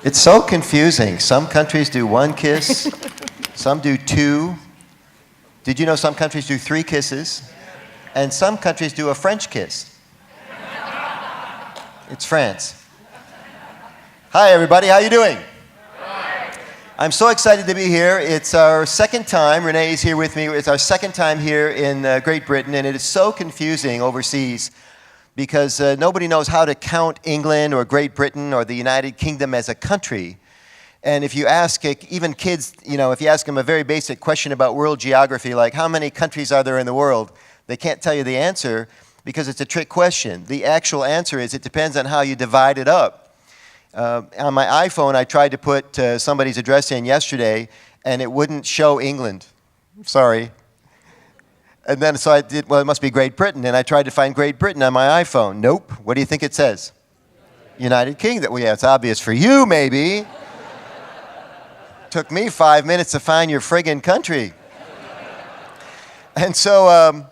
It's so confusing. Some countries do one kiss, some do two. Did you know some countries do 3 kisses? And some countries do a French kiss. It's France. Hi, everybody. How you doing? I'm so excited to be here. It's our second time. Renee is here with me. It's our second time here in Great Britain, and it is so confusing overseas because nobody knows how to count England or Great Britain or the United Kingdom as a country. And if you ask even kids, if you ask them a very basic question about world geography, like how many countries are there in the world, they can't tell you the answer because it's a trick question. The actual answer is it depends on how you divide it up. On my iPhone, I tried to put somebody's address in yesterday, and it wouldn't show England. Sorry. And then so I did, well, it must be Great Britain, and I tried to find Great Britain on my iPhone. Nope. What do you think it says? United Kingdom. Well, yeah, it's obvious for you, maybe. Took me 5 minutes to find your friggin' country. And so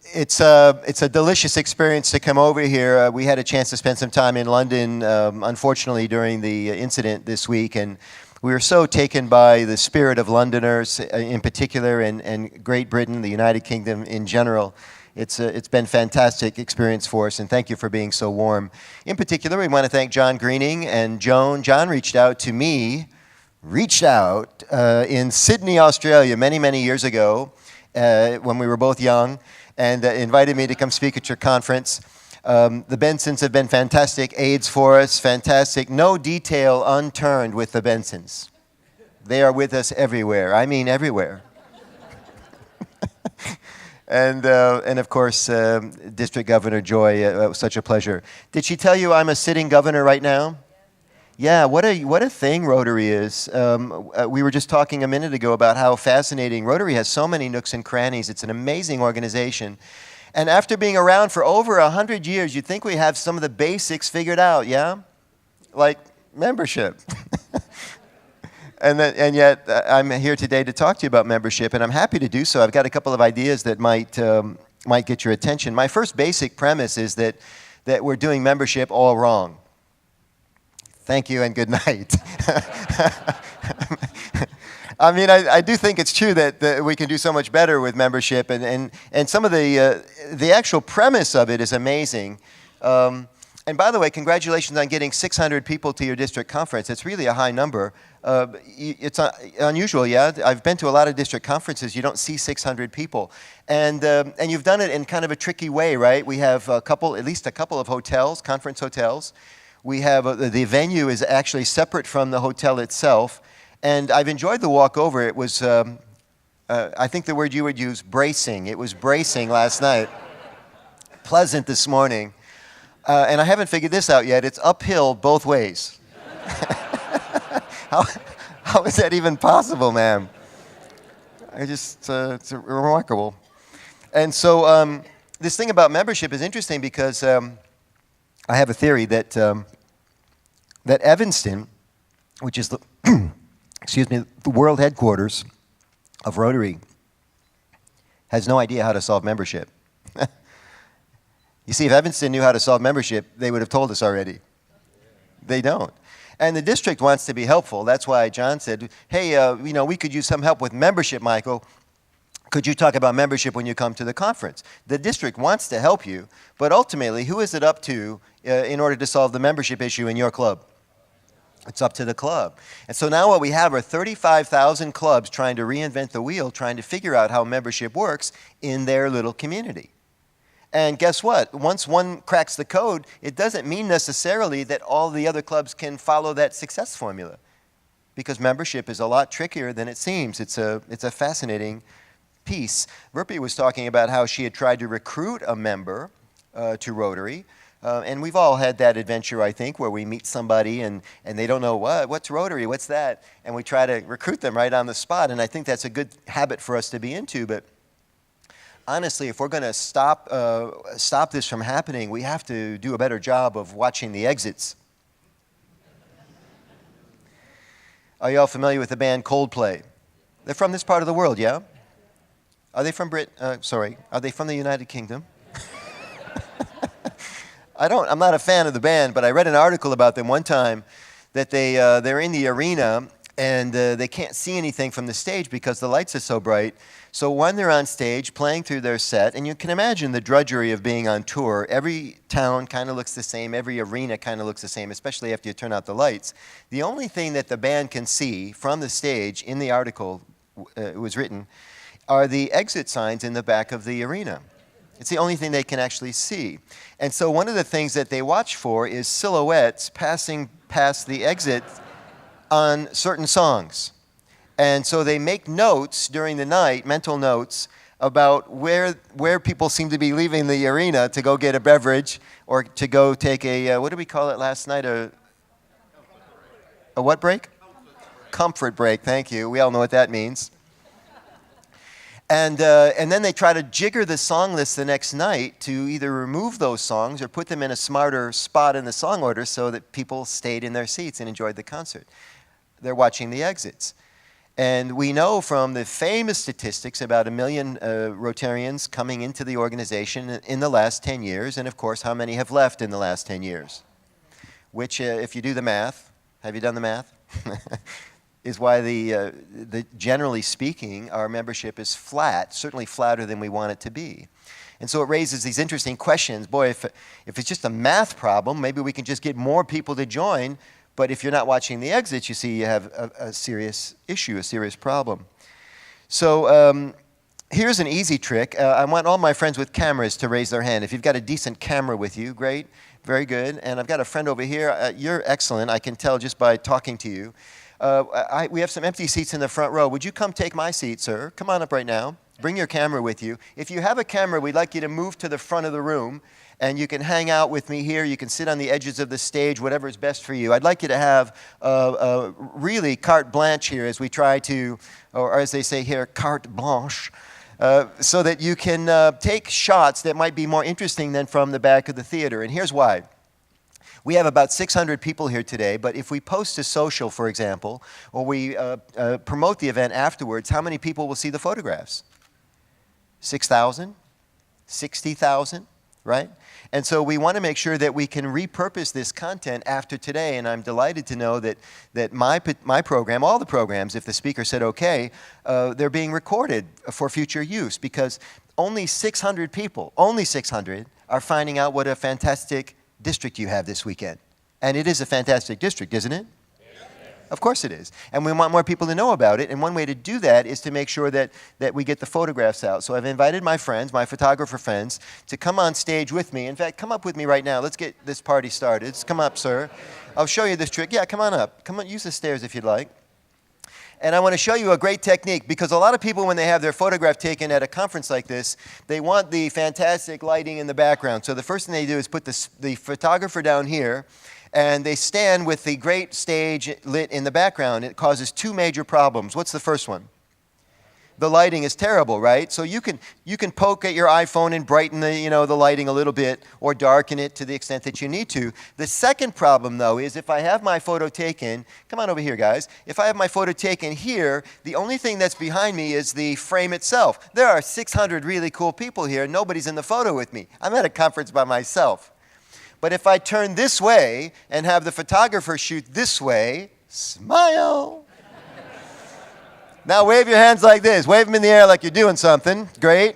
it's a delicious experience to come over here. We had a chance to spend some time in London, unfortunately, during the incident this week, and we were so taken by the spirit of Londoners in particular, and Great Britain, the United Kingdom in general. It's been a fantastic experience for us, and thank you for being so warm. In particular, we want to thank John Greening and Joan. John reached out to me, in Sydney, Australia, many, many years ago, when we were both young, and invited me to come speak at your conference. The Bensons have been fantastic aides for us, fantastic. No detail unturned with the Bensons. They are with us everywhere. I mean everywhere. And of course, District Governor Joy, it was such a pleasure. Did she tell you I'm a sitting governor right now? Yeah, what a thing Rotary is. We were just talking a minute ago about how fascinating. Rotary has so many nooks and crannies. It's an amazing organization. And after being around for over 100 years, you'd think we have some of the basics figured out, yeah? Like membership. And yet, I'm here today to talk to you about membership, and I'm happy to do so. I've got a couple of ideas that might get your attention. My first basic premise is that we're doing membership all wrong. Thank you and good night. I mean, I do think it's true that we can do so much better with membership, and some of the actual premise of it is amazing. And by the way, congratulations on getting 600 people to your district conference. It's really a high number. It's unusual, yeah? I've been to a lot of district conferences. You don't see 600 people. And you've done it in kind of a tricky way, right? We have at least a couple of hotels, conference hotels. We have, the venue is actually separate from the hotel itself. And I've enjoyed the walk over. It was, I think the word you would use, bracing. It was bracing last night. Pleasant this morning. And I haven't figured this out yet. It's uphill both ways. How is that even possible, ma'am? It's remarkable. And so this thing about membership is interesting because I have a theory that Evanston, which is the the world headquarters of Rotary, has no idea how to solve membership. You see, if Evanston knew how to solve membership, they would have told us already. They don't. And the district wants to be helpful. That's why John said, hey, we could use some help with membership, Michael. Could you talk about membership when you come to the conference? The district wants to help you, but ultimately, who is it up to in order to solve the membership issue in your club? It's up to the club. And so now what we have are 35,000 clubs trying to reinvent the wheel, trying to figure out how membership works in their little community. And guess what? Once one cracks the code, it doesn't mean necessarily that all the other clubs can follow that success formula, because membership is a lot trickier than it seems. It's a fascinating piece. Rupi was talking about how she had tried to recruit a member to Rotary. And we've all had that adventure, I think, where we meet somebody and they don't know, what's Rotary, what's that? And we try to recruit them right on the spot. And I think that's a good habit for us to be into. But honestly, if we're going to stop this from happening, we have to do a better job of watching the exits. Are you all familiar with the band Coldplay? They're from this part of the world, yeah? Are they from Are they from the United Kingdom? I'm not a fan of the band, but I read an article about them one time that they're in the arena and they can't see anything from the stage because the lights are so bright. So when they're on stage playing through their set, and you can imagine the drudgery of being on tour, every town kind of looks the same, every arena kind of looks the same, especially after you turn out the lights. The only thing that the band can see from the stage, in the article it was written, are the exit signs in the back of the arena. It's the only thing they can actually see. And so one of the things that they watch for is silhouettes passing past the exit on certain songs. And so they make notes during the night, mental notes, about where people seem to be leaving the arena to go get a beverage or to go take a, what did we call it last night? A what break? Comfort break, thank you. We all know what that means. And then they try to jigger the song list the next night to either remove those songs or put them in a smarter spot in the song order so that people stayed in their seats and enjoyed the concert. They're watching the exits. And we know from the famous statistics about 1 million Rotarians coming into the organization in the last 10 years, and of course how many have left in the last 10 years, which if you do the math, have you done the math? Is why generally speaking, our membership is flat, certainly flatter than we want it to be. And so it raises these interesting questions. Boy, if it's just a math problem, maybe we can just get more people to join. But if you're not watching the exits, you see you have a serious issue, a serious problem. So here's an easy trick. I want all my friends with cameras to raise their hand. If you've got a decent camera with you, great, very good. And I've got a friend over here. You're excellent, I can tell just by talking to you. We have some empty seats in the front row. Would you come take my seat, sir? Come on up right now. Bring your camera with you. If you have a camera, we'd like you to move to the front of the room, and you can hang out with me here. You can sit on the edges of the stage, whatever is best for you. I'd like you to have really carte blanche here as we try to, or as they say here, carte blanche, so that you can take shots that might be more interesting than from the back of the theater. And here's why. We have about 600 people here today, but if we post to social, for example, or we promote the event afterwards, how many people will see the photographs? 6,000? 60,000? Right? And so we want to make sure that we can repurpose this content after today, and I'm delighted to know that my program, all the programs, if the speaker said okay, they're being recorded for future use because only 600 people, only 600, are finding out what a fantastic district you have this weekend. And it is a fantastic district, isn't it? Yes. Of course it is. And we want more people to know about it. And one way to do that is to make sure that we get the photographs out. So I've invited my friends, my photographer friends, to come on stage with me. In fact, come up with me right now. Let's get this party started. Come up, sir. I'll show you this trick. Yeah, come on up. Come on, use the stairs if you'd like. And I want to show you a great technique because a lot of people, when they have their photograph taken at a conference like this, they want the fantastic lighting in the background. So the first thing they do is put the photographer down here, and they stand with the great stage lit in the background. It causes two major problems. What's the first one? The lighting is terrible, right? So you can poke at your iPhone and brighten the lighting a little bit or darken it to the extent that you need to. The second problem, though, is if I have my photo taken, come on over here, guys. If I have my photo taken here, the only thing that's behind me is the frame itself. There are 600 really cool people here. Nobody's in the photo with me. I'm at a conference by myself. But if I turn this way and have the photographer shoot this way, smile. Now wave your hands like this. Wave them in the air like you're doing something. Great.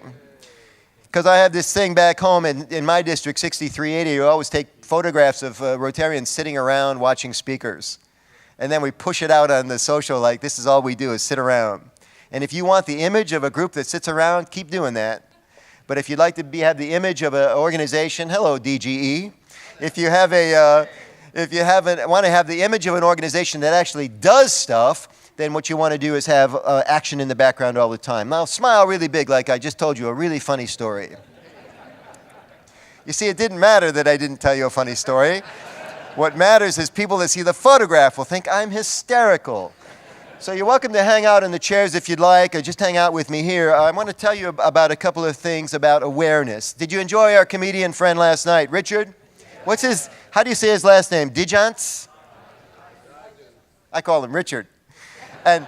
Because I have this thing back home in my district, 6380. You always take photographs of Rotarians sitting around watching speakers. And then we push it out on the social like this is all we do is sit around. And if you want the image of a group that sits around, keep doing that. But if you'd like to have the image of an organization, hello DGE. If you want to have the image of an organization that actually does stuff, then what you want to do is have action in the background all the time. Now, smile really big like I just told you a really funny story. You see, it didn't matter that I didn't tell you a funny story. What matters is people that see the photograph will think I'm hysterical. So you're welcome to hang out in the chairs if you'd like, or just hang out with me here. I want to tell you about a couple of things about awareness. Did you enjoy our comedian friend last night, Richard? How do you say his last name? Dijants? I call him Richard. And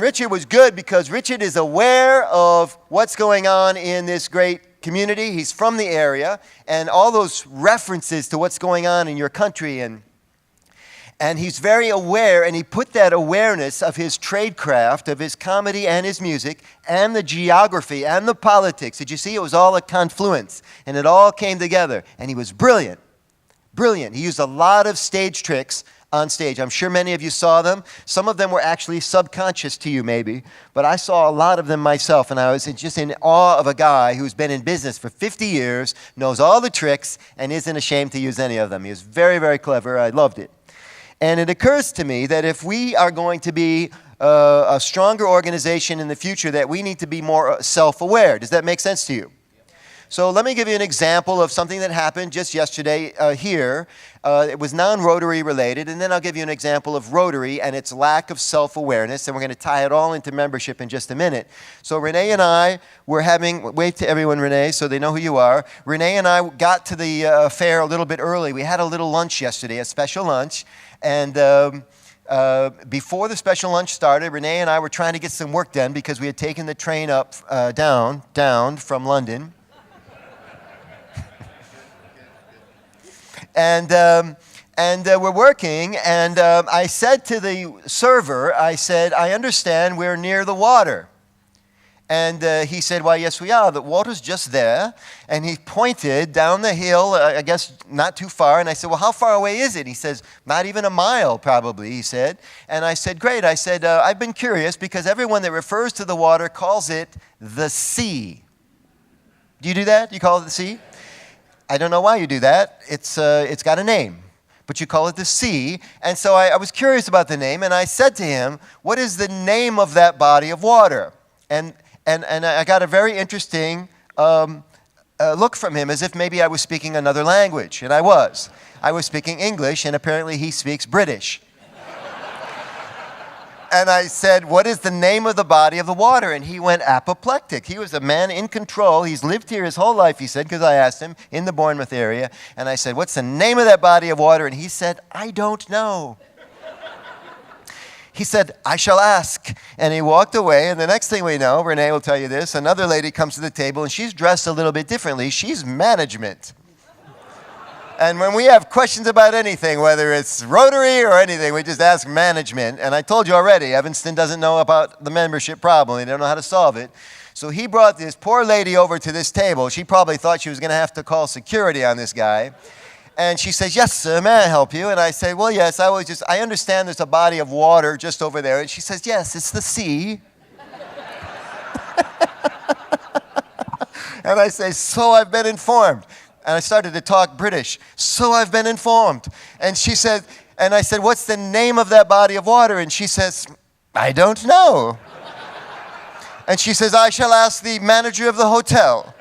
Richard was good because Richard is aware of what's going on in this great community. He's from the area, and all those references to what's going on in your country, and he's very aware, and he put that awareness of his tradecraft, of his comedy and his music, and the geography and the politics. Did you see? It was all a confluence, and it all came together, and he was brilliant. Brilliant. He used a lot of stage tricks on stage. I'm sure many of you saw them. Some of them were actually subconscious to you maybe, but I saw a lot of them myself, and I was just in awe of a guy who's been in business for 50 years, knows all the tricks, and isn't ashamed to use any of them. He was very, very clever. I loved it. And it occurs to me that if we are going to be a stronger organization in the future, that we need to be more self-aware. Does that make sense to you? So let me give you an example of something that happened just yesterday here. It was non-Rotary related, and then I'll give you an example of Rotary and its lack of self-awareness, and we're going to tie it all into membership in just a minute. So Renee and I were having, wave to everyone, Renee, so they know who you are. Renee and I got to the fair a little bit early. We had a little lunch yesterday, a special lunch, and before the special lunch started, Renee and I were trying to get some work done because we had taken the train up, down from London. And we're working, and I said to the server, I said, I understand we're near the water. And he said, well, yes, we are. The water's just there. And he pointed down the hill, I guess not too far. And I said, well, how far away is it? He says, not even a mile, probably, he said. And I said, great. I said, I've been curious because everyone that refers to the water calls it the sea. Do you do that? You call it the sea? I don't know why you do that. It's got a name, but you call it the sea. And so I was curious about the name, and I said to him, what is the name of that body of water? And I got a very interesting look from him, as if maybe I was speaking another language, and I was. I was speaking English, and apparently he speaks British. And I said, what is the name of the body of the water? And he went apoplectic. He was a man in control. He's lived here his whole life, he said, because I asked him, in the Bournemouth area. And I said, what's the name of that body of water? And he said, I don't know. He said, I shall ask. And he walked away, and the next thing we know, Renee will tell you this, another lady comes to the table, and she's dressed a little bit differently. She's management. And when we have questions about anything, whether it's Rotary or anything, we just ask management. And I told you already, Evanston doesn't know about the membership problem. They don't know how to solve it. So he brought this poor lady over to this table. She probably thought she was going to have to call security on this guy. And she says, yes, sir, may I help you? And I said, well, yes, I understand there's a body of water just over there. And she says, yes, it's the sea. And I say, so I've been informed. And I started to talk British. So I've been informed. And she said, and I said, what's the name of that body of water? And she says, I don't know. And she says, I shall ask the manager of the hotel.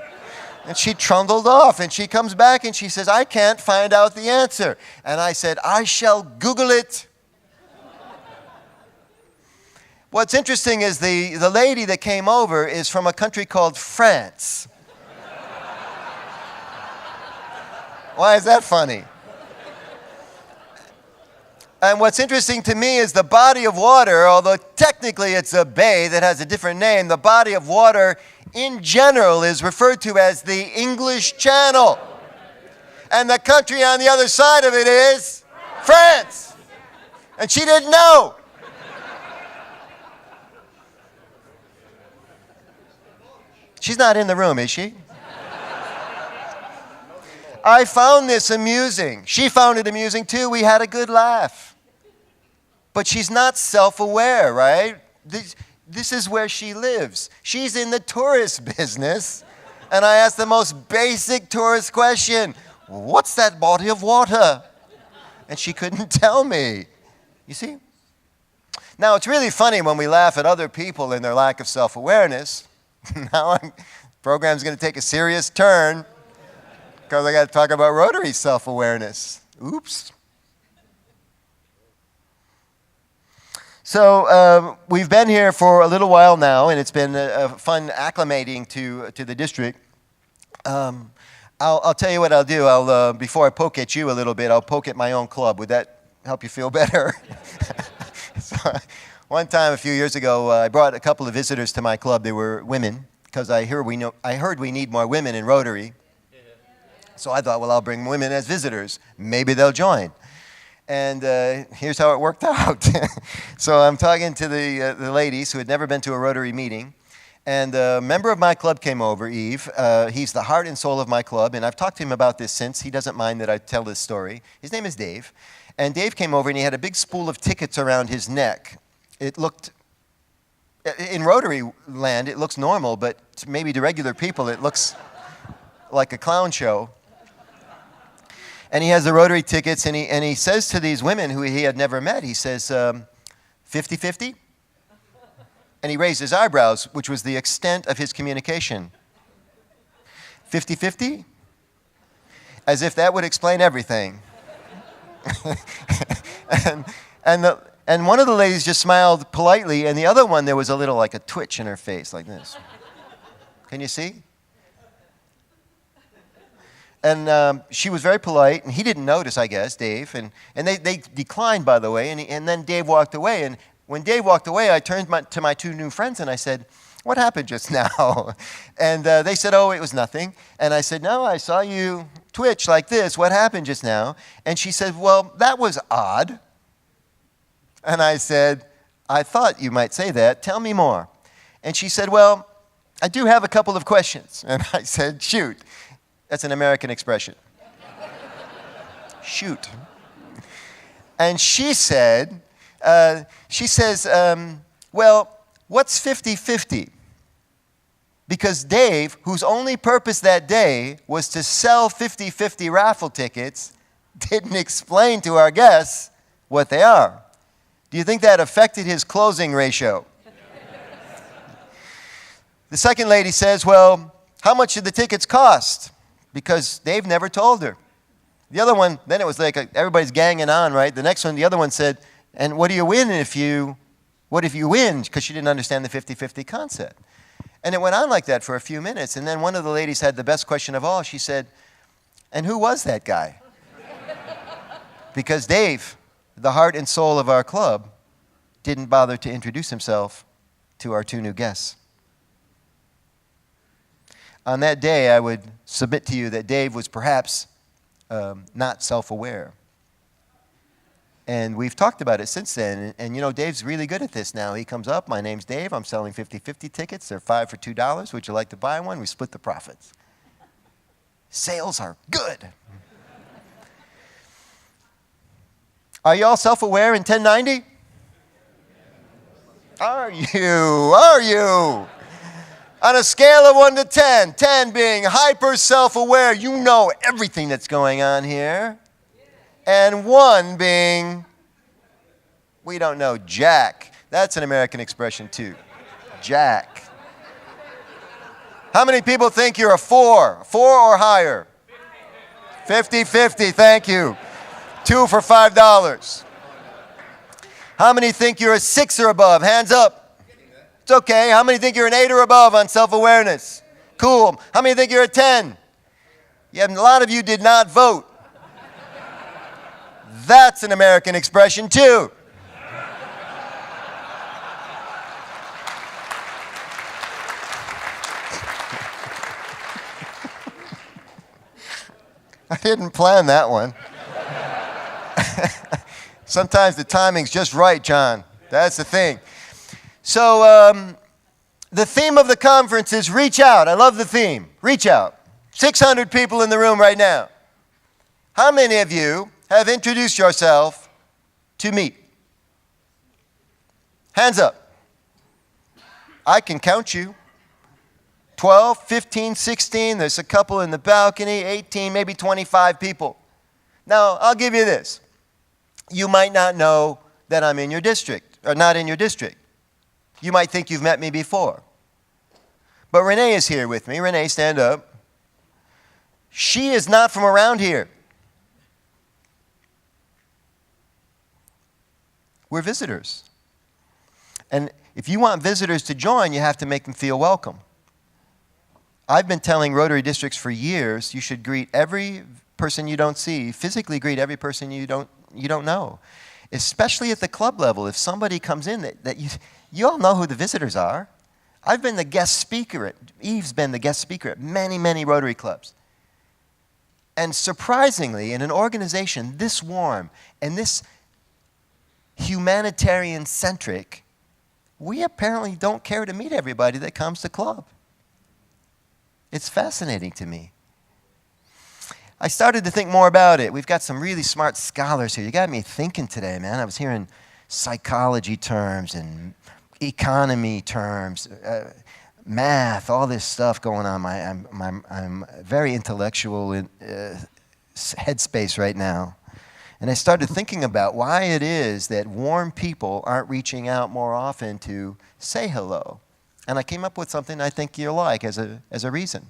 And she trundled off, and she comes back, and she says, I can't find out the answer. And I said, I shall Google it. What's interesting is the lady that came over is from a country called France. Why is that funny? And what's interesting to me is the body of water, although technically it's a bay that has a different name, the body of water in general is referred to as the English Channel. And the country on the other side of it is France. And she didn't know. She's not in the room, is she? I found this amusing. She found it amusing too. We had a good laugh. But she's not self-aware, right? This is where she lives. She's in the tourist business. And I asked the most basic tourist question, what's that body of water? And she couldn't tell me. You see? Now, it's really funny when we laugh at other people and their lack of self-awareness. Now, the program's going to take a serious turn. Because I got to talk about Rotary self-awareness. Oops. So we've been here for a little while now, and it's been fun acclimating to the district. I'll tell you what I'll do. Before I poke at you a little bit, I'll poke at my own club. Would that help you feel better? So, one time, a few years ago, I brought a couple of visitors to my club. They were women. because I heard we need more women in Rotary. So I thought, well, I'll bring women as visitors. Maybe they'll join. And here's how it worked out. So I'm talking to the ladies who had never been to a Rotary meeting. And a member of my club came over, Eve. He's the heart and soul of my club. And I've talked to him about this since. He doesn't mind that I tell this story. His name is Dave. And Dave came over and he had a big spool of tickets around his neck. It looked, in Rotary land, it looks normal, but maybe to regular people it looks like a clown show. And he has the Rotary tickets, and he says to these women who he had never met, he says, 50-50? And he raised his eyebrows, which was the extent of his communication. 50-50? As if that would explain everything. and one of the ladies just smiled politely, and the other one, there was a little like a twitch in her face, like this. Can you see? And she was very polite, and he didn't notice, I guess, Dave. And they declined, by the way, and then Dave walked away. And when Dave walked away, I turned to my two new friends, and I said, what happened just now? And they said, oh, it was nothing. And I said, no, I saw you twitch like this. What happened just now? And she said, well, that was odd. And I said, I thought you might say that. Tell me more. And she said, well, I do have a couple of questions. And I said, shoot. That's an American expression. Shoot. And she said, well, what's 50-50? Because Dave, whose only purpose that day was to sell 50-50 raffle tickets, didn't explain to our guests what they are. Do you think that affected his closing ratio? The second lady says, well, how much did the tickets cost? Because Dave never told her. The other one, then it was like everybody's ganging on, right? The next one, the other one said, and what do you win what if you win? Because she didn't understand the 50-50 concept. And it went on like that for a few minutes. And then one of the ladies had the best question of all. She said, and who was that guy? Because Dave, the heart and soul of our club, didn't bother to introduce himself to our two new guests. On that day, I would submit to you that Dave was perhaps not self-aware. And we've talked about it since then. And you know, Dave's really good at this now. He comes up, my name's Dave, I'm selling 50-50 tickets. They're 5 for $2. Would you like to buy one? We split the profits. Sales are good. Are you all self-aware in 1090? Are you? On a scale of 1 to 10, 10 being hyper self-aware, you know everything that's going on here. And 1 being, we don't know jack. That's an American expression too. Jack. How many people think you're a 4? 4 or higher? 50-50, thank you. 2 for $5. How many think you're a 6 or above? Hands up. It's okay. How many think you're an 8 or above on self-awareness? Cool. How many think you're a 10? Yeah, a lot of you did not vote. That's an American expression too. I didn't plan that one. Sometimes the timing's just right, John. That's the thing. So the theme of the conference is reach out. I love the theme. Reach out. 600 people in the room right now. How many of you have introduced yourself to me? Hands up. I can count you. 12, 15, 16. There's a couple in the balcony. 18, maybe 25 people. Now, I'll give you this. You might not know that I'm in your district, or not in your district. You might think you've met me before. But Renee is here with me. Renee, stand up. She is not from around here. We're visitors. And if you want visitors to join, you have to make them feel welcome. I've been telling Rotary districts for years, you should greet every person you don't see, physically greet every person you don't know. Especially at the club level. If somebody comes in that you all know who the visitors are. I've been the guest speaker Eve's been the guest speaker at many, many Rotary clubs. And surprisingly, in an organization this warm and this humanitarian-centric, we apparently don't care to meet everybody that comes to club. It's fascinating to me. I started to think more about it. We've got some really smart scholars here. You got me thinking today, man. I was hearing psychology terms and economy terms, math, all this stuff going on. I'm very intellectual in headspace right now. And I started thinking about why it is that warm people aren't reaching out more often to say hello. And I came up with something I think you'll like as a reason.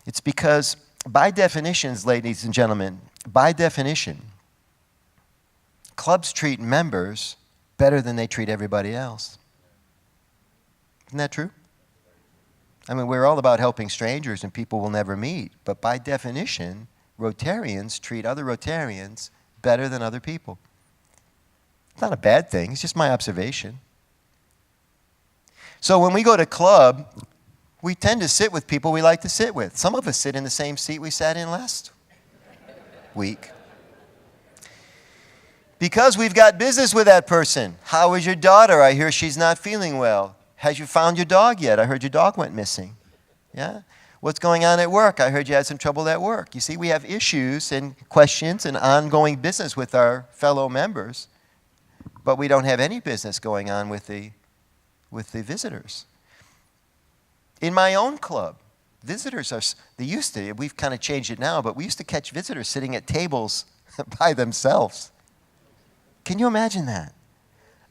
It's because, by definitions, ladies and gentlemen, by definition, clubs treat members better than they treat everybody else. Isn't that true? I mean, we're all about helping strangers and people we'll never meet. But by definition, Rotarians treat other Rotarians better than other people. It's not a bad thing. It's just my observation. So when we go to club, we tend to sit with people we like to sit with. Some of us sit in the same seat we sat in last week. Because we've got business with that person. How is your daughter? I hear she's not feeling well. Has you found your dog yet? I heard your dog went missing. Yeah? What's going on at work? I heard you had some trouble at work. You see, we have issues and questions and ongoing business with our fellow members, but we don't have any business going on with the visitors. In my own club, visitors we've kind of changed it now, but we used to catch visitors sitting at tables by themselves. Can you imagine that?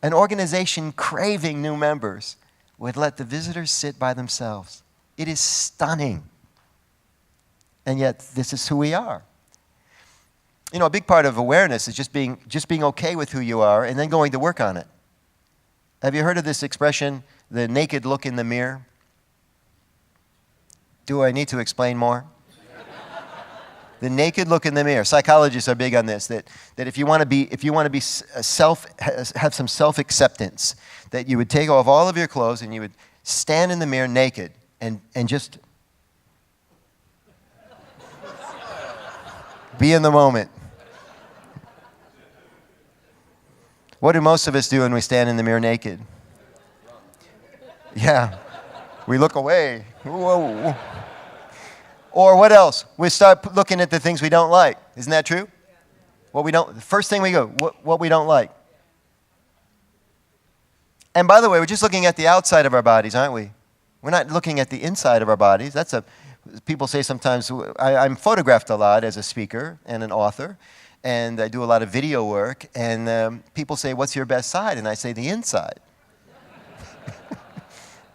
An organization craving new members would let the visitors sit by themselves. It is stunning. And yet, this is who we are. You know, a big part of awareness is just being okay with who you are and then going to work on it. Have you heard of this expression, the naked look in the mirror? Do I need to explain more? The naked look in the mirror. Psychologists are big on this, that if you want to be have some self-acceptance, that you would take off all of your clothes and you would stand in the mirror naked and just be in the moment. What do most of us do when we stand in the mirror naked? Yeah, we look away. Whoa. Or what else? We start looking at the things we don't like. Isn't that true? The first thing we go, what we don't like. And by the way, we're just looking at the outside of our bodies, aren't we? We're not looking at the inside of our bodies. People say sometimes, I'm photographed a lot as a speaker and an author, and I do a lot of video work, and people say, what's your best side? And I say, the inside.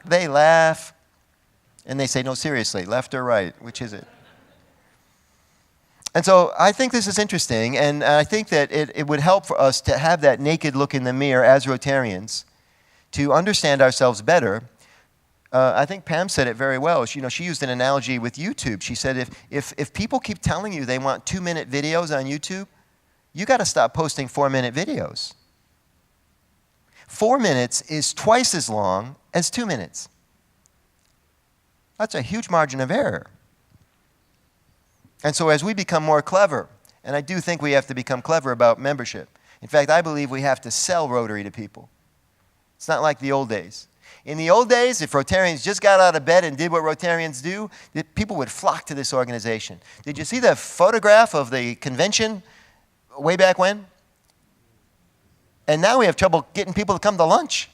They laugh. And they say, no, seriously, left or right? Which is it? And so I think this is interesting, and I think that it would help for us to have that naked look in the mirror as Rotarians, to understand ourselves better. I think Pam said it very well. She used an analogy with YouTube. She said, if people keep telling you they want 2-minute videos on YouTube, you got to stop posting 4-minute videos. 4 minutes is twice as long as 2 minutes. That's a huge margin of error. And so as we become more clever, and I do think we have to become clever about membership. In fact, I believe we have to sell Rotary to people. It's not like the old days. In the old days, if Rotarians just got out of bed and did what Rotarians do, people would flock to this organization. Did you see the photograph of the convention way back when? And now we have trouble getting people to come to lunch.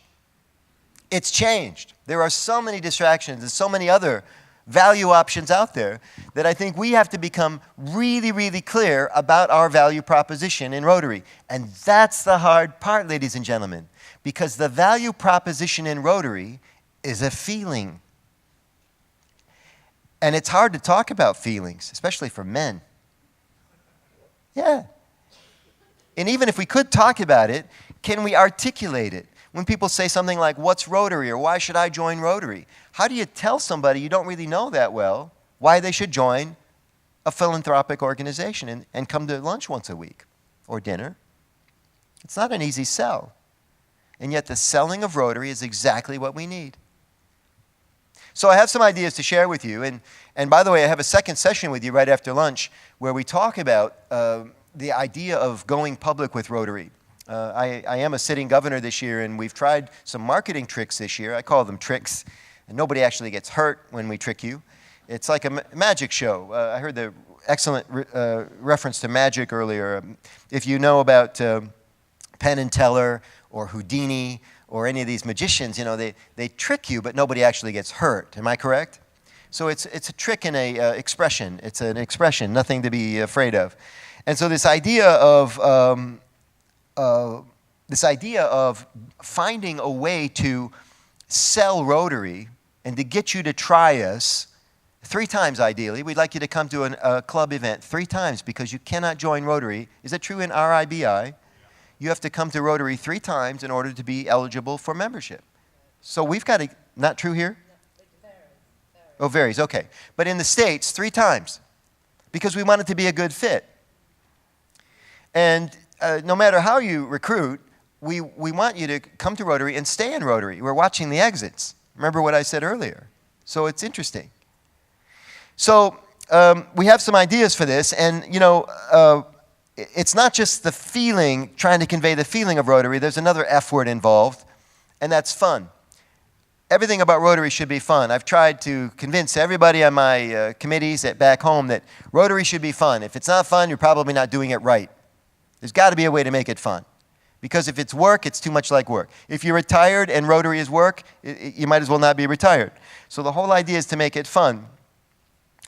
It's changed. There are so many distractions and so many other value options out there that I think we have to become really, really clear about our value proposition in Rotary. And that's the hard part, ladies and gentlemen, because the value proposition in Rotary is a feeling. And it's hard to talk about feelings, especially for men. Yeah. And even if we could talk about it, can we articulate it? When people say something like, what's Rotary, or why should I join Rotary? How do you tell somebody you don't really know that well why they should join a philanthropic organization and come to lunch once a week or dinner? It's not an easy sell. And yet the selling of Rotary is exactly what we need. So I have some ideas to share with you. And by the way, I have a second session with you right after lunch where we talk about the idea of going public with Rotary. I am a sitting governor this year, and we've tried some marketing tricks this year. I call them tricks, and nobody actually gets hurt when we trick you. It's like a magic show. I heard the excellent reference to magic earlier. If you know about Penn and Teller or Houdini or any of these magicians, you know, they trick you, but nobody actually gets hurt. Am I correct? So it's a trick and a expression. It's an expression, nothing to be afraid of. And so this idea of finding a way to sell Rotary and to get you to try us 3 times ideally. We'd like you to come to a club event 3 times because you cannot join Rotary. Is that true in RIBI? You have to come to Rotary 3 times in order to be eligible for membership. So we've got to, not true here? No, it varies. Oh, varies, okay. But in the States, 3 times because we want it to be a good fit. And no matter how you recruit, we want you to come to Rotary and stay in Rotary. We're watching the exits. Remember what I said earlier. So it's interesting. So we have some ideas for this, and you know, it's not just the feeling, trying to convey the feeling of Rotary. There's another F word involved, and that's fun. Everything about Rotary should be fun. I've tried to convince everybody on my committees back home that Rotary should be fun. If it's not fun, you're probably not doing it right. There's got to be a way to make it fun. Because if it's work, it's too much like work. If you're retired and Rotary is work, you might as well not be retired. So the whole idea is to make it fun.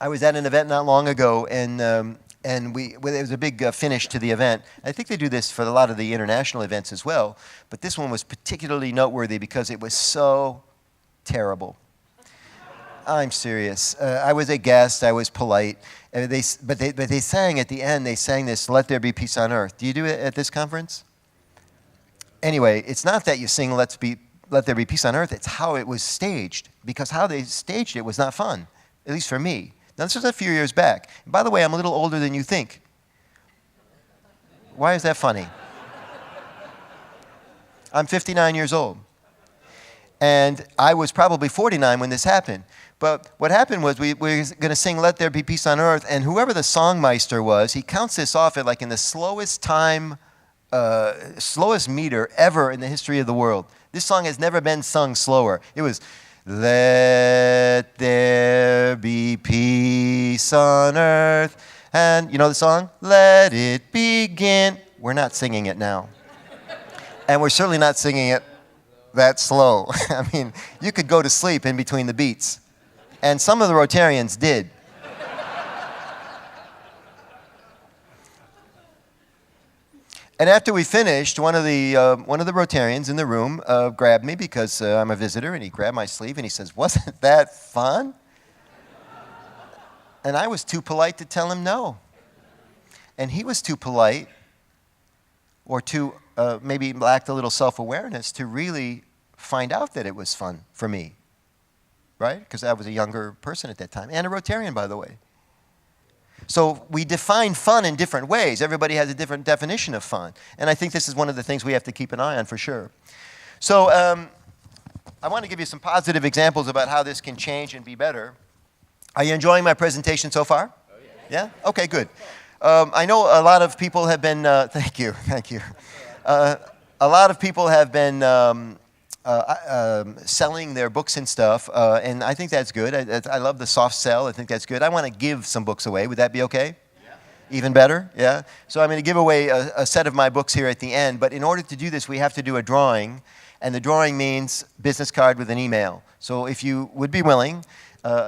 I was at an event not long ago, and it was a big finish to the event. I think they do this for a lot of the international events as well, but this one was particularly noteworthy because it was so terrible. I'm serious. I was a guest. I was polite. But they sang at the end, they sang this, "Let there be peace on earth." Do you do it at this conference? Anyway, it's not that you sing "Let there be peace on earth." It's how it was staged, because how they staged it was not fun, at least for me. Now, this was a few years back. And by the way, I'm a little older than you think. Why is that funny? I'm 59 years old. And I was probably 49 when this happened. But what happened was we were going to sing "Let There Be Peace on Earth," and whoever the songmeister was, he counts this off at like in the slowest time, slowest meter ever in the history of the world. This song has never been sung slower. It was, "Let there be peace on earth." And you know the song? "Let it begin." We're not singing it now. And we're certainly not singing it that slow. I mean, you could go to sleep in between the beats. And some of the Rotarians did. And after we finished, one of the Rotarians in the room grabbed me because I'm a visitor, and he grabbed my sleeve and he says, "Wasn't that fun?" And I was too polite to tell him no. And he was too polite, or too maybe lacked a little self-awareness to really find out that it was fun for me. Right? Because I was a younger person at that time, and a Rotarian, by the way. So we define fun in different ways. Everybody has a different definition of fun. And I think this is one of the things we have to keep an eye on for sure. So I want to give you some positive examples about how this can change and be better. Are you enjoying my presentation so far? Oh, yeah. Yeah? Okay, good. I know a lot of people have been, thank you. A lot of people have been selling their books and stuff, and I think that's good. I love the soft sell. I think that's good. I want to give some books away. Would that be okay? Yeah. Even better? Yeah? So I'm going to give away a set of my books here at the end, but in order to do this, we have to do a drawing, and the drawing means business card with an email. So if you would be willing,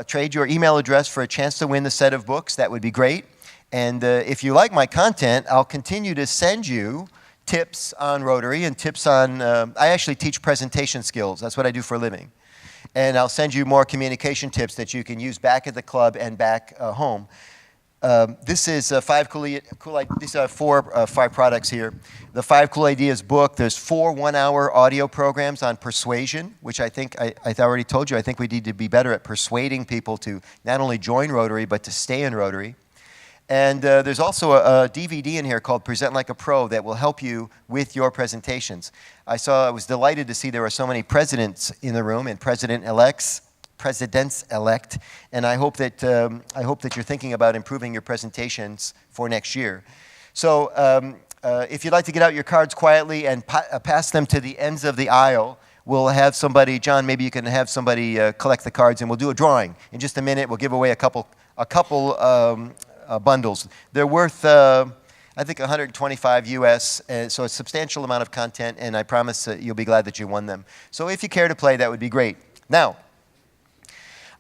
trade your email address for a chance to win the set of books, that would be great. And if you like my content, I'll continue to send you tips on Rotary and tips on, I actually teach presentation skills. That's what I do for a living. And I'll send you more communication tips that you can use back at the club and back home. This is these are 5 products here. The 5 Cool Ideas book. There's 4 one-hour audio programs on persuasion, which I think, I already told you, I think we need to be better at persuading people to not only join Rotary, but to stay in Rotary. And there's also a DVD in here called Present Like a Pro that will help you with your presentations. I was delighted to see there were so many presidents in the room and president-elects, presidents-elect, and I hope that you're thinking about improving your presentations for next year. So if you'd like to get out your cards quietly and pass them to the ends of the aisle, we'll have somebody, John, maybe you can have somebody collect the cards, and we'll do a drawing. In just a minute, we'll give away a couple bundles. They're worth, I think, 125 US, so a substantial amount of content, and I promise that you'll be glad that you won them. So if you care to play, that would be great. Now,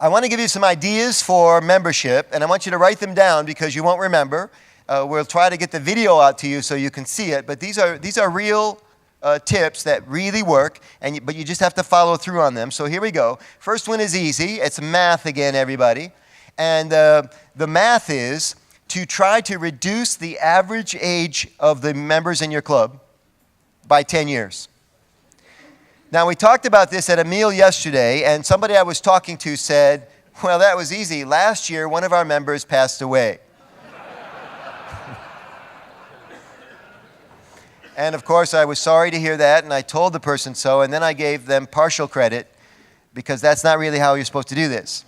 I want to give you some ideas for membership, and I want you to write them down because you won't remember. We'll try to get the video out to you so you can see it, but these are real tips that really work, but you just have to follow through on them. So here we go. First one is easy. It's math again, everybody. And the math is to try to reduce the average age of the members in your club by 10 years. Now, we talked about this at a meal yesterday, and somebody I was talking to said, well, that was easy. Last year, one of our members passed away. And of course, I was sorry to hear that, and I told the person so, and then I gave them partial credit because that's not really how you're supposed to do this.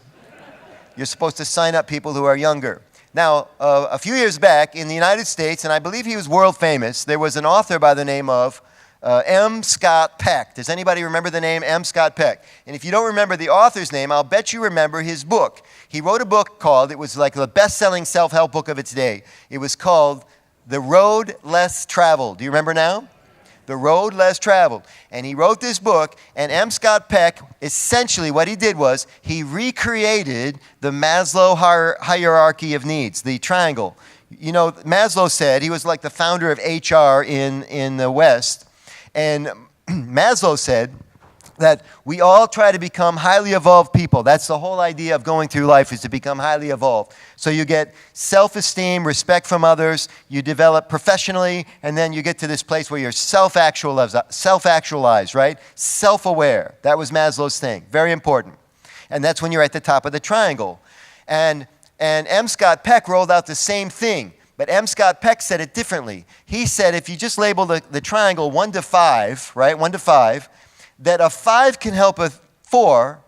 You're supposed to sign up people who are younger. Now, a few years back in the United States, and I believe he was world famous, there was an author by the name of M. Scott Peck. Does anybody remember the name M. Scott Peck? And if you don't remember the author's name, I'll bet you remember his book. He wrote a book called, it was like the best-selling self-help book of its day. It was called The Road Less Traveled. Do you remember now? The Road Less Traveled. And he wrote this book, and M. Scott Peck, essentially what he did was he recreated the Maslow hierarchy of needs, the triangle. You know, Maslow said, he was like the founder of HR in the West, and Maslow said that we all try to become highly evolved people. That's the whole idea of going through life, is to become highly evolved. So you get self-esteem, respect from others, you develop professionally, and then you get to this place where you're self-actualized, right? Self-aware. That was Maslow's thing. Very important. And that's when you're at the top of the triangle. And M. Scott Peck rolled out the same thing. But M. Scott Peck said it differently. He said if you just label the triangle 1 to 5, right, 1 to 5, that a 5 can help a 4,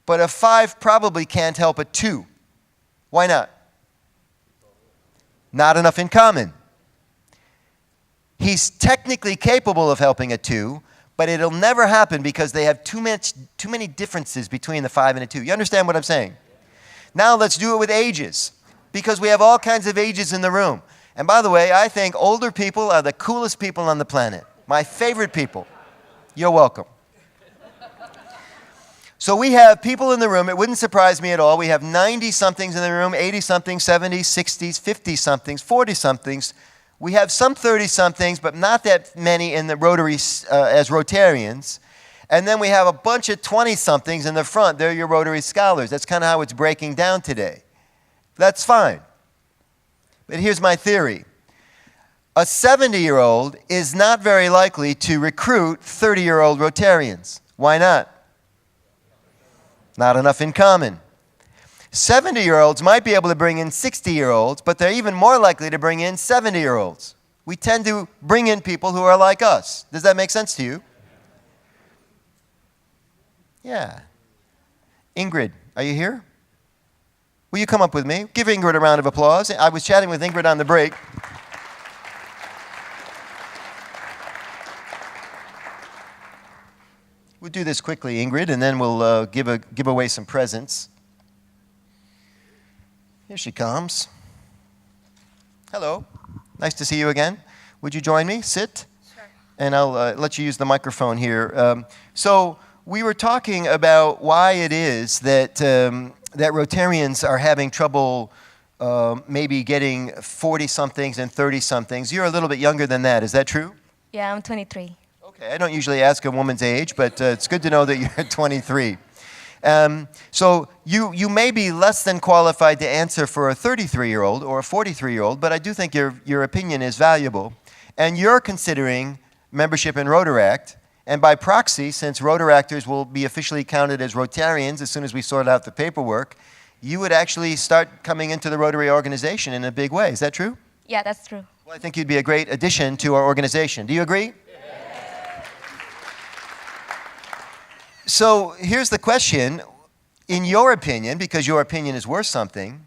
but a 5 probably can't help a 2. Why not? Not enough in common. He's technically capable of helping a 2, but it'll never happen because they have too many differences between the 5 and a 2. You understand what I'm saying? Now let's do it with ages, because we have all kinds of ages in the room. And by the way, I think older people are the coolest people on the planet. My favorite people. You're welcome. So we have people in the room, it wouldn't surprise me at all. We have 90-somethings in the room, 80-somethings, 70s, 60s, 50-somethings, 40-somethings. We have some 30-somethings, but not that many in the Rotary as Rotarians. And then we have a bunch of 20-somethings in the front. They're your Rotary scholars. That's kind of how it's breaking down today. That's fine. But here's my theory. A 70-year-old is not very likely to recruit 30-year-old Rotarians. Why not? Not enough in common. 70-year-olds might be able to bring in 60-year-olds, but they're even more likely to bring in 70-year-olds. We tend to bring in people who are like us. Does that make sense to you? Yeah. Ingrid, are you here? Will you come up with me? Give Ingrid a round of applause. I was chatting with Ingrid on the break. We'll do this quickly, Ingrid, and then we'll give away some presents. Here she comes. Hello. Nice to see you again. Would you join me? Sit. Sure. And I'll let you use the microphone here. So we were talking about why it is that that Rotarians are having trouble maybe getting 40-somethings and 30-somethings. You're a little bit younger than that. Is that true? Yeah, I'm 23. Okay, I don't usually ask a woman's age, but it's good to know that you're 23. So you may be less than qualified to answer for a 33-year-old or a 43-year-old, but I do think your opinion is valuable. And you're considering membership in Rotaract, and by proxy, since Rotaractors will be officially counted as Rotarians as soon as we sort out the paperwork, you would actually start coming into the Rotary organization in a big way. Is that true? Yeah, that's true. Well, I think you'd be a great addition to our organization. Do you agree? So here's the question. in your opinion, because your opinion is worth something,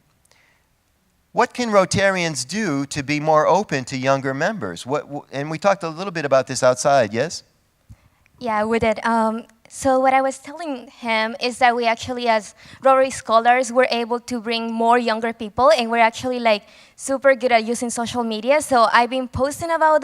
what can Rotarians do to be more open to younger members? And we talked a little bit about this outside, yes? Yeah, we did. So what I was telling him is that we actually, as Rotary scholars, were able to bring more younger people, and we're actually like super good at using social media. So I've been posting about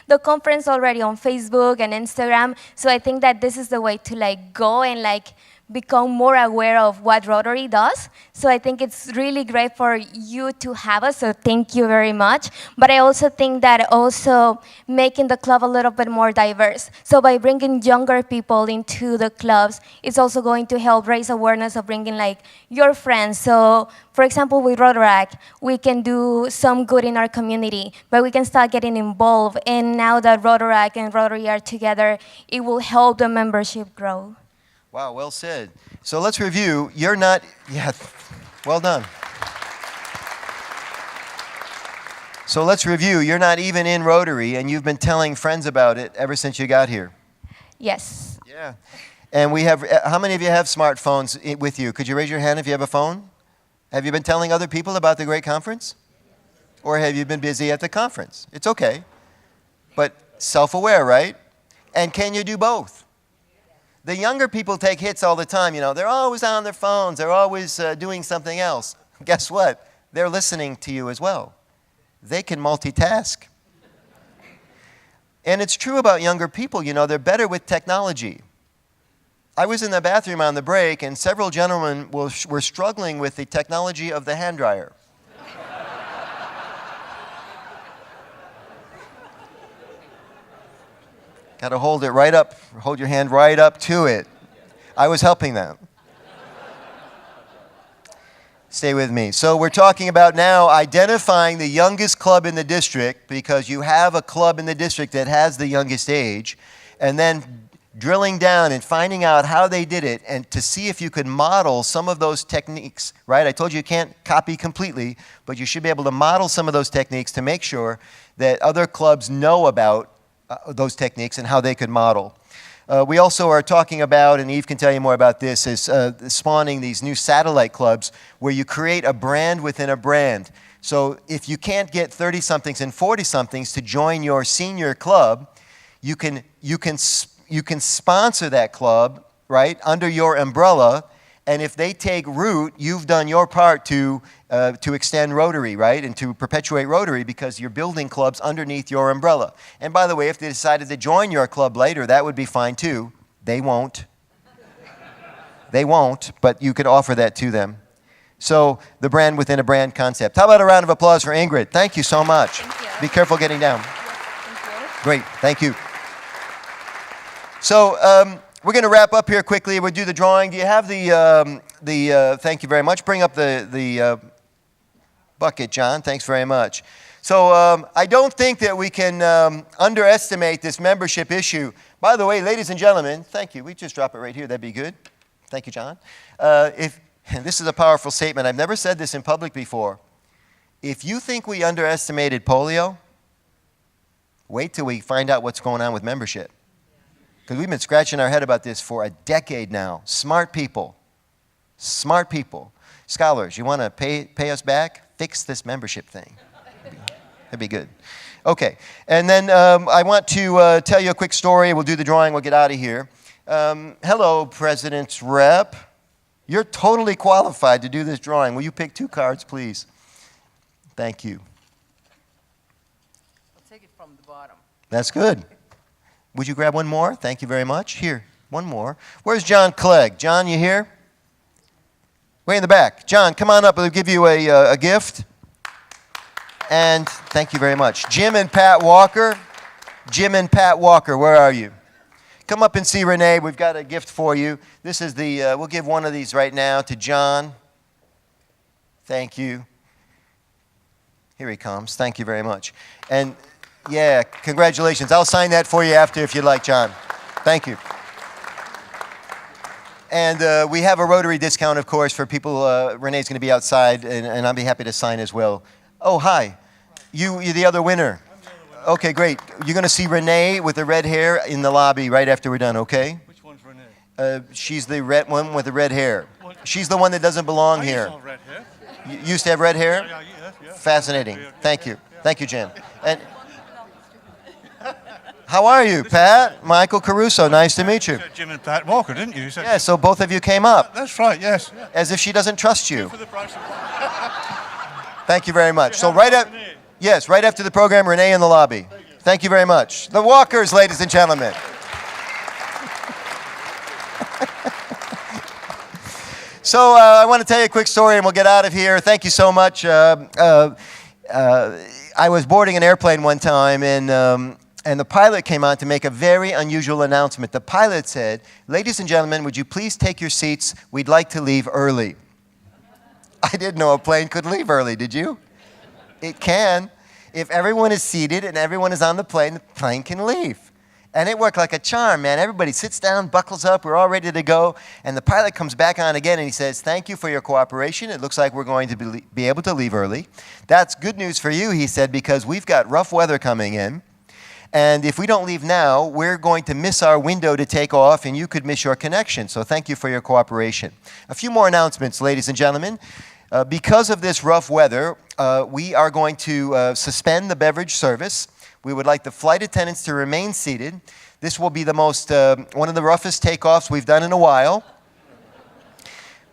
the conference already on Facebook and Instagram. So I think that this is the way to like go and like become more aware of what Rotary does. So I think it's really great for you to have us, so thank you very much. But I also think that also making the club a little bit more diverse. So by bringing younger people into the clubs, it's also going to help raise awareness of bringing like your friends. So for example, with Rotaract, we can do some good in our community, but we can start getting involved. And now that Rotaract and Rotary are together, it will help the membership grow. Wow, well said. So let's review. You're not, yeah, well done. So let's review. You're not even in Rotary, and you've been telling friends about it ever since you got here. Yes. Yeah. And we have, how many of you have smartphones with you? Could you raise your hand if you have a phone? Have you been telling other people about the great conference? Or have you been busy at the conference? It's okay. But self-aware, right? And can you do both? The younger people take hits all the time. You know, they're always on their phones. They're always doing something else. Guess what? They're listening to you as well. They can multitask. And it's true about younger people. You know, they're better with technology. I was in the bathroom on the break, and several gentlemen were struggling with the technology of the hand dryer. Got to hold it right up, hold your hand right up to it. I was helping them. Stay with me. So we're talking about now identifying the youngest club in the district, because you have a club in the district that has the youngest age, and then drilling down and finding out how they did it, and to see if you could model some of those techniques, right? I told you you can't copy completely, but you should be able to model some of those techniques to make sure that other clubs know about those techniques and how they could model. We also are talking about, and Eve can tell you more about this, is spawning these new satellite clubs where you create a brand within a brand. So if you can't get 30-somethings and 40-somethings to join your senior club, you can sponsor that club, right, under your umbrella, and if they take root, you've done your part to extend Rotary, right, and to perpetuate Rotary, because you're building clubs underneath your umbrella. And by the way, if they decided to join your club later, that would be fine too. They won't. They won't, but you could offer that to them. So the brand within a brand concept. How about a round of applause for Ingrid? Thank you so much. Thank you. Be careful getting down. Yes, thank you. Great, thank you. So we're going to wrap up here quickly. We'll do the drawing. Do you have thank you very much. Bring up the bucket, John. Thanks very much. So I don't think that we can underestimate this membership issue. By the way, ladies and gentlemen, thank you. We just drop it right here. That'd be good. Thank you, John. And this is a powerful statement. I've never said this in public before. If you think we underestimated polio, wait till we find out what's going on with membership. Because we've been scratching our head about this for a decade now. Smart people. Scholars, you want to pay us back? Fix this membership thing. That'd be good. Okay, and then I want to tell you a quick story. We'll do the drawing. We'll get out of here. Hello, President's Rep. You're totally qualified to do this drawing. Will you pick 2 cards, please? Thank you. I'll take it from the bottom. That's good. Would you grab one more? Thank you very much. Here, one more. Where's John Clegg? John, you here? Way in the back. John, come on up. We'll give you a gift. And thank you very much. Jim and Pat Walker. Jim and Pat Walker, where are you? Come up and see Renee. We've got a gift for you. This is we'll give one of these right now to John. Thank you. Here he comes. Thank you very much. And yeah, congratulations. I'll sign that for you after if you'd like, John. Thank you. And we have a Rotary discount, of course, for people. Renee's going to be outside, and I'll be happy to sign as well. Oh, hi. You're the other winner. I'm the other winner. Okay, great. You're going to see Renee with the red hair in the lobby right after we're done, okay? Which one's Renee? She's the red one with the red hair. What She's the one that doesn't belong I here. used to have red hair. You used to have red hair? Yeah. Fascinating. Thank you. Thank you, Jen. And how are you, Pat? Michael Caruso, nice to meet you. You said Jim and Pat Walker, didn't you? You said Yeah, so both of you came up, That's right, yes. Yeah. as if she doesn't trust you. For the price of Thank you very much. So have right Renee. yes, right after the program, Renee in the lobby. Thank you very much. The Walkers, ladies and gentlemen. So I want to tell you a quick story, and we'll get out of here. Thank you so much. I was boarding an airplane one time, and the pilot came on to make a very unusual announcement. The pilot said, "Ladies and gentlemen, would you please take your seats? We'd like to leave early." I didn't know a plane could leave early, did you? It can. If everyone is seated and everyone is on the plane can leave. And it worked like a charm, man. Everybody sits down, buckles up, we're all ready to go. And the pilot comes back on again and he says, "Thank you for your cooperation. It looks like we're going to be able to leave early. That's good news for you," he said, "because we've got rough weather coming in. And if we don't leave now, we're going to miss our window to take off and you could miss your connection. So thank you for your cooperation." A few more announcements, ladies and gentlemen. Because of this rough weather, we are going to suspend the beverage service. We would like the flight attendants to remain seated. This will be the one of the roughest takeoffs we've done in a while.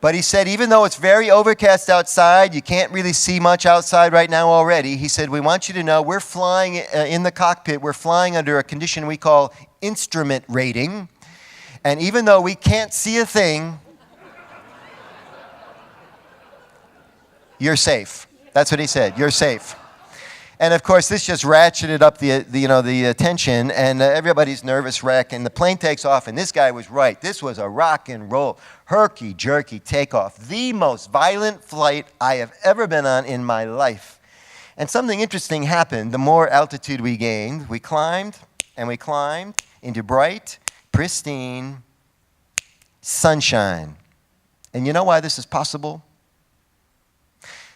But he said, even though it's very overcast outside, you can't really see much outside right now already. He said, "We want you to know we're flying in the cockpit. We're flying under a condition we call instrument rating. And even though we can't see a thing, you're safe." That's what he said. You're safe. And of course, this just ratcheted up the tension, and everybody's nervous wreck. And the plane takes off, and this guy was right. This was a rock and roll, herky-jerky takeoff. The most violent flight I have ever been on in my life. And something interesting happened. The more altitude we gained, we climbed, and we climbed into bright, pristine sunshine. And you know why this is possible?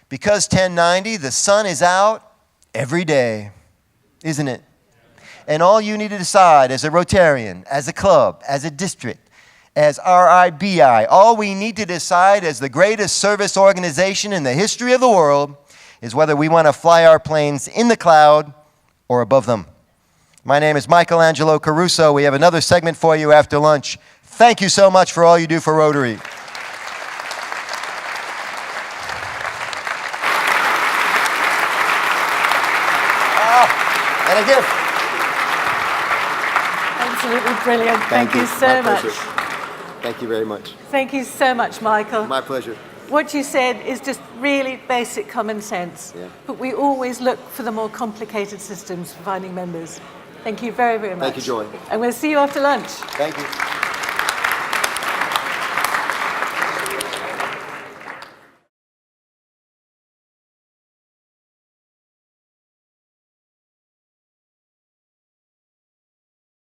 Because 1090, the sun is out every day, isn't it? And all you need to decide as a Rotarian, as a club, as a district, as RIBI, all we need to decide as the greatest service organization in the history of the world is whether we want to fly our planes in the cloud or above them. My name is Michelangelo Caruso. We have another segment for you after lunch. Thank you so much for all you do for Rotary. And a gift. Absolutely brilliant. Thank you so much. Thank you very much. Thank you so much, Michael. My pleasure. What you said is just really basic common sense. Yeah. But we always look for the more complicated systems for finding members. Thank you very, very much. Thank you, Joy. And we'll see you after lunch. Thank you.